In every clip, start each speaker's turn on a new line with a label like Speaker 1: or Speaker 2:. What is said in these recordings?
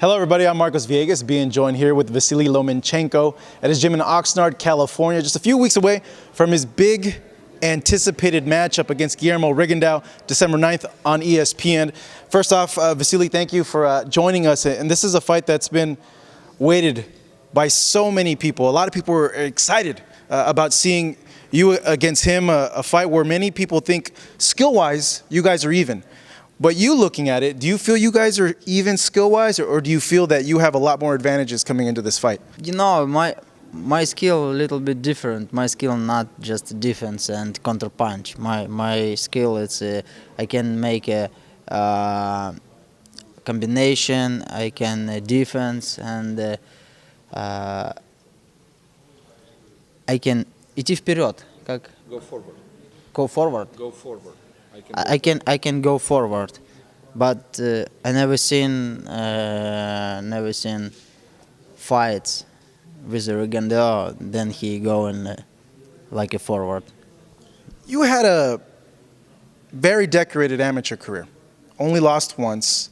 Speaker 1: Hello everybody, I'm Marcos Villegas, being joined here with Vasyl Lomachenko at his gym in Oxnard, California, just a few weeks away from his big anticipated matchup against Guillermo December 9th on ESPN. First off, Vasyl, thank you for joining us, and this is a fight that's been waited by so many people. A lot of people were excited about seeing you against him, a fight where many people think skill-wise you guys are even. But you looking at it, do you feel you guys are even skill-wise, or do you feel that you have a lot more advantages coming into this fight?
Speaker 2: You know, my skill a little bit different. My skill not just defense and counter punch. My skill is I can make a combination. I can defense and I can идти вперед. Как?
Speaker 3: Go forward.
Speaker 2: Go forward.
Speaker 3: Go forward.
Speaker 2: I can go forward, but I never seen fights with a rigondeaux. Then he going like a forward.
Speaker 1: You had a very decorated amateur career, only lost once.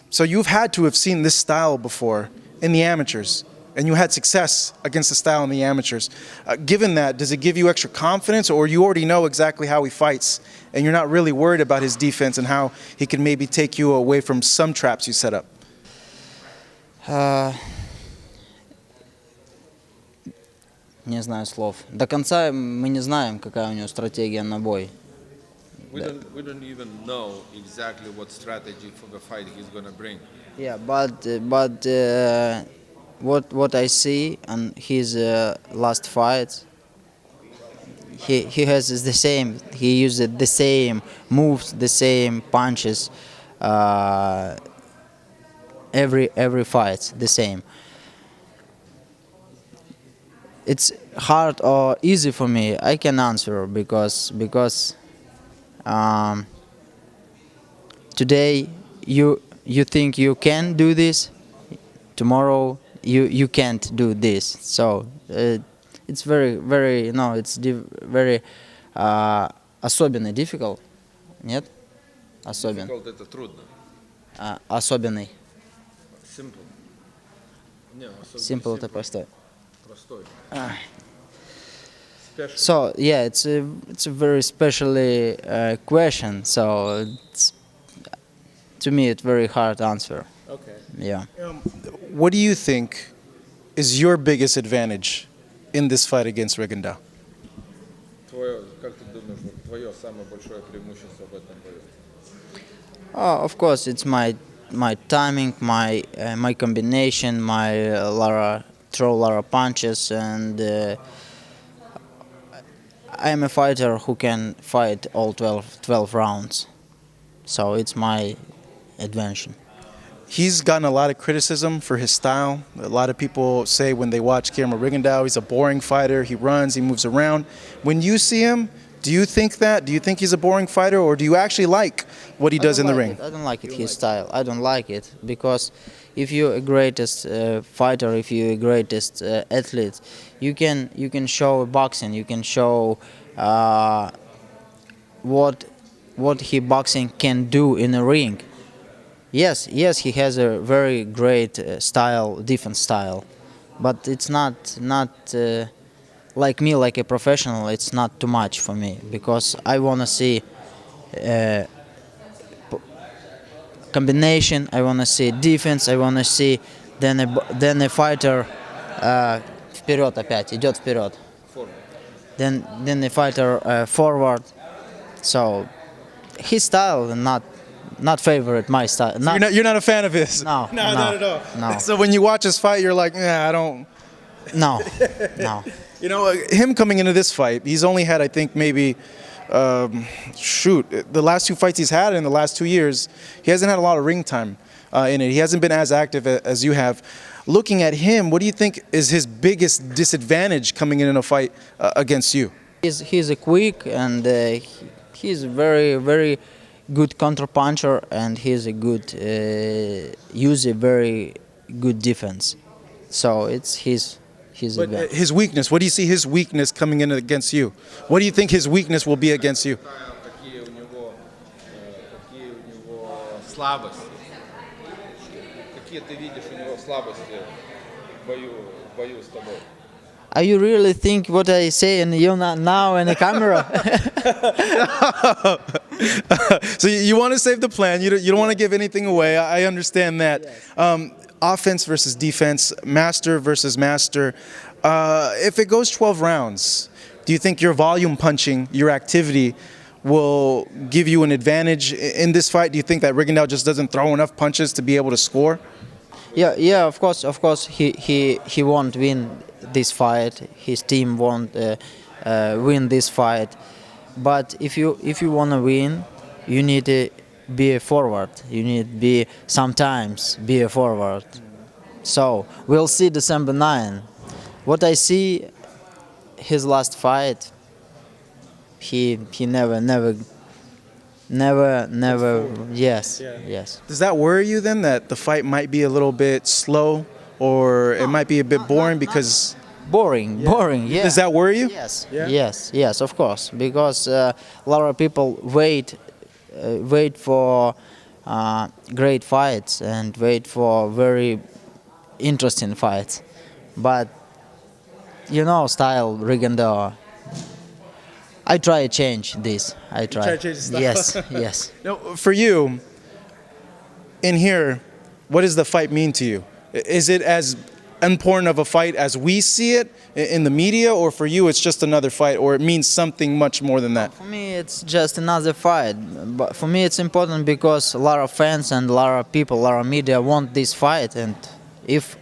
Speaker 1: So you've had to have seen this style before in the amateurs, and you had success against the style in the amateurs. Given that, does it give you extra confidence, or you already know exactly how he fights, and you're not really worried about his defense and how he can maybe take you away from some traps you set up?
Speaker 2: Не знаю слов. До конца мы не знаем, какая у него стратегия на бой.
Speaker 3: We don't even know exactly what strategy for the fight he's gonna bring.
Speaker 2: Yeah, but what I see on his last fights, he has the same. He used the same moves, the same punches. Every fight the same. It's hard or easy for me. I can answer because today you think you can do this, tomorrow you can't do this. So it's very it's very особенный, difficult. Нет? Особенный.
Speaker 3: Difficult это трудно.
Speaker 2: Особенный.
Speaker 3: Simple. Не,
Speaker 2: Simple это простой.
Speaker 3: Простой.
Speaker 2: So yeah, it's a very specially question. So to me, it's very hard answer.
Speaker 1: Okay.
Speaker 2: Yeah.
Speaker 1: What do you think is your biggest advantage in this fight against Rigondeaux?
Speaker 3: Как ты думаешь, твое самое большое преимущество в этом бою?
Speaker 2: Of course, it's my timing, my combination, my throw Lara punches, and I am a fighter who can fight all 12 rounds. So it's my advantage.
Speaker 1: He's gotten a lot of criticism for his style. A lot of people say when they watch Guillermo Rigondeaux, he's a boring fighter. He runs, he moves around. When you see him, do you think that? Do you think he's a boring fighter, or do you actually like what he does in the ring?
Speaker 2: I don't like it, his style. I don't like it because if you're a greatest fighter, if you're a greatest athlete, you can show boxing. You can show what he boxing can do in a ring. Yes, he has a very great style, defense style, but it's not like me, like a professional. It's not too much for me because I wanna see combination. I wanna see defense. I wanna see then a fighter вперед опять идет вперед. Then the fighter forward. So his style not favorite my style.
Speaker 1: So you're not a fan of his?
Speaker 2: No,
Speaker 1: not at all.
Speaker 2: No.
Speaker 1: So when you watch his fight, you're like, I don't.
Speaker 2: No.
Speaker 1: You know, him coming into this fight, he's only had, I think, maybe, the last two fights he's had in the last 2 years, he hasn't had a lot of ring time in it. He hasn't been as active as you have. Looking at him, what do you think is his biggest disadvantage coming in a fight against you?
Speaker 2: He's a quick and he's a very good counter puncher, and he's a good use a very good defense. So it's his
Speaker 1: But his weakness, what do you see his weakness coming in against you? What do you think his weakness will be against you?
Speaker 3: какие у него слабости, какие ты видишь у него слабости в бою с тобой.
Speaker 2: Are you really think what I say and you not now in the camera?
Speaker 1: So you want to save the plan. You don't want to give anything away. I understand that. Offense versus defense, master versus master. If it goes 12 rounds, do you think your volume punching, your activity, will give you an advantage in this fight? Do you think that Rigondeaux just doesn't throw enough punches to be able to score?
Speaker 2: Yeah, of course, he won't win this fight. His team won't win this fight. But if you wanna win, you need to be a forward. You need to be sometimes be a forward. So we'll see December 9. What I see, his last fight, he never. Yes, yes.
Speaker 1: Does that worry you then that the fight might be a little bit slow or it might be a bit boring because
Speaker 2: Boring. Yeah.
Speaker 1: does that worry you?
Speaker 2: Yes,
Speaker 1: Yeah?
Speaker 2: yes, of course, because a lot of people wait for great fights and wait for very interesting fights, but style Rigondeaux. I try to change this. I try.
Speaker 1: try to change the style?
Speaker 2: Yes, yes.
Speaker 1: No, for you, in here, what does the fight mean to you? Is it as important of a fight as we see it in the media, or for you it's just another fight, or it means something much more than that?
Speaker 2: For me, it's just another fight. But for me, it's important because a lot of fans and a lot of people, a lot of media want this fight, and if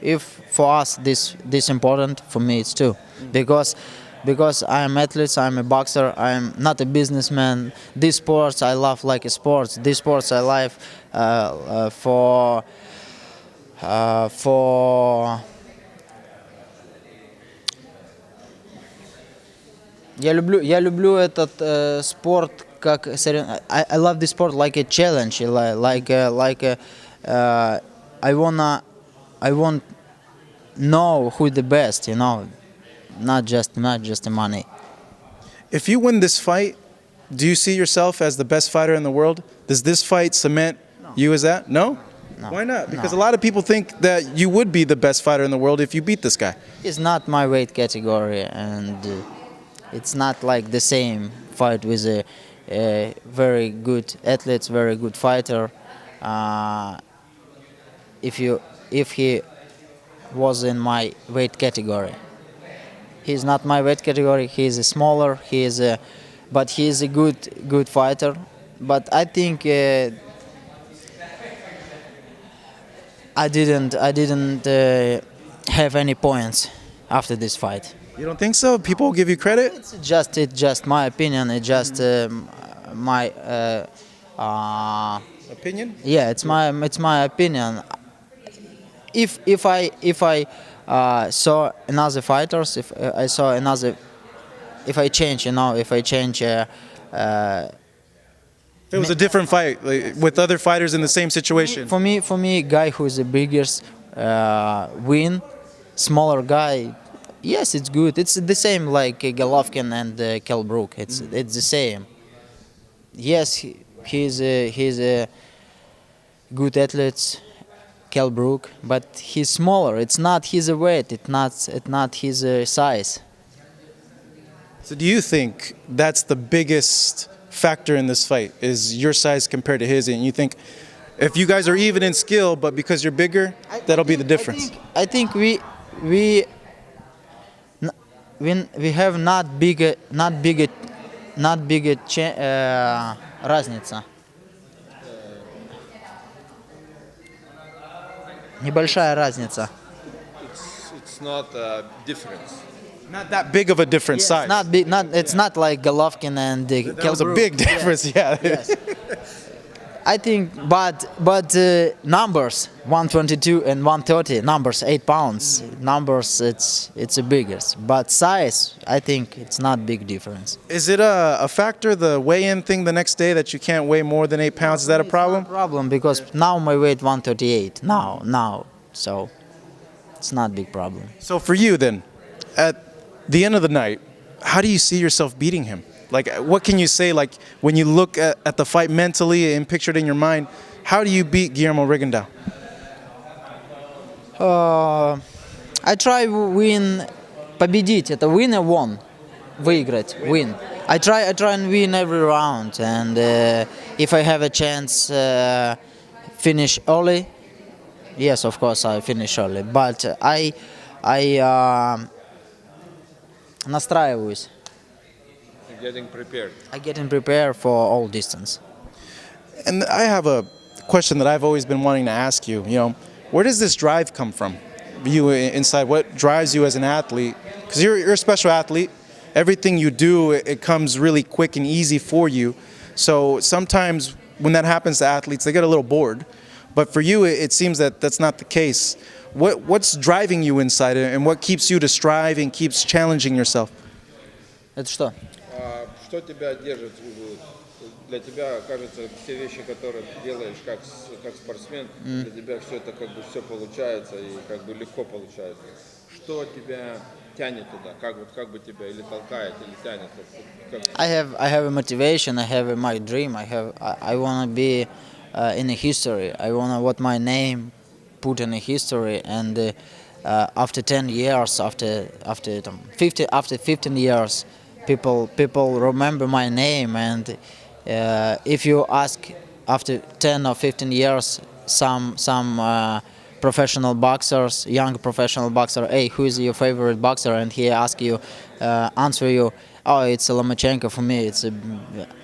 Speaker 2: for us this important, for me it's too, because I'm an athlete, I'm a boxer, I'm not a businessman. These sports I love like a sports. These sports I love for. Я люблю этот спорт как I love this sport like a challenge, I want know who the best, not just the money.
Speaker 1: If you win this fight, do you see yourself as the best fighter in the world? Does this fight cement you as that? No? Why not? Because a lot of people think that you would be the best fighter in the world if you beat this guy.
Speaker 2: It's not my weight category, and it's not like the same fight with a very good athlete, very good fighter. If he was in my weight category, he's not my weight category. He's a smaller. But he is a good fighter. But I think I didn't have any points after this fight.
Speaker 1: You don't think so? People give you credit?
Speaker 2: It's just my opinion. It's just my
Speaker 1: Opinion?
Speaker 2: yeah. It's my opinion. If I saw another fighters, if I change,
Speaker 1: If it was a different fight like, with other fighters in the same situation.
Speaker 2: for me, guy who is the biggest win, smaller guy. Yes, it's good. It's the same like Golovkin and Kell Brook. It's the same. Yes, he's a good athlete, Kell Brook, but he's smaller. It's not his weight. It's not his size.
Speaker 1: So do you think that's the biggest factor in this fight, is your size compared to his, and you think if you guys are even in skill, but because you're bigger, that'll be the difference?
Speaker 2: I think we have not bigger разница. Небольшая разница.
Speaker 3: It's not a difference.
Speaker 1: Not that big of a different size.
Speaker 2: It's not like Golovkin and
Speaker 1: That was a big difference, yeah.
Speaker 2: Yes. I think, but numbers 122 and 130, numbers 8 pounds, numbers it's the biggest. But size, I think it's not big difference.
Speaker 1: Is it a factor, the weigh-in thing the next day, that you can't weigh more than 8 pounds? Is that a problem?
Speaker 2: Problem because now my weight 138 now, so it's not big problem.
Speaker 1: So for you then, at the end of the night, how do you see yourself beating him? Like, what can you say, like, when you look at the fight mentally and picture it in your mind, how do you beat Guillermo rigondeaux?
Speaker 2: I try win, победить. Это win or won, выиграть, win. I try and win every round, and if I have a chance finish early, yes, of course I finish early. But I настраиваюсь.
Speaker 3: Getting prepared.
Speaker 2: I getting prepared for all distance.
Speaker 1: And I have a question that I've always been wanting to ask you. You know, where does this drive come from? You inside, what drives you as an athlete? Because you're a special athlete. Everything you do, it comes really quick and easy for you. So sometimes when that happens to athletes, they get a little bored. But for you, it seems that that's not the case. What's driving you inside, and what keeps you to strive and keeps challenging yourself?
Speaker 2: Это что?
Speaker 3: Что тебя держит? Для тебя, кажется, все вещи, которые делаешь как спортсмен, для тебя все это как бы все получается и как бы легко получается. Что тебя тянет туда? Как бы тебя или толкает, или тянет?
Speaker 2: I have a motivation. I have my dream. I want to be in a history. I want to what my name put in a history. And after 10 years, after 15 years, people remember my name. And if you ask after 10 or 15 years, some professional boxers, young professional boxer, hey, who is your favorite boxer? And he answer you, oh, it's Lomachenko. For me,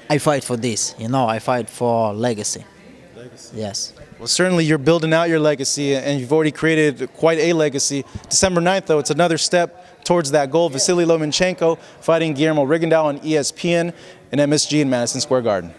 Speaker 2: I fight for this. I fight for legacy. Yes.
Speaker 1: Well, certainly you're building out your legacy, and you've already created quite a legacy. December 9th, though, it's another step towards that goal. Vasyl Lomachenko fighting Guillermo rigondeaux on ESPN and MSG in Madison Square Garden.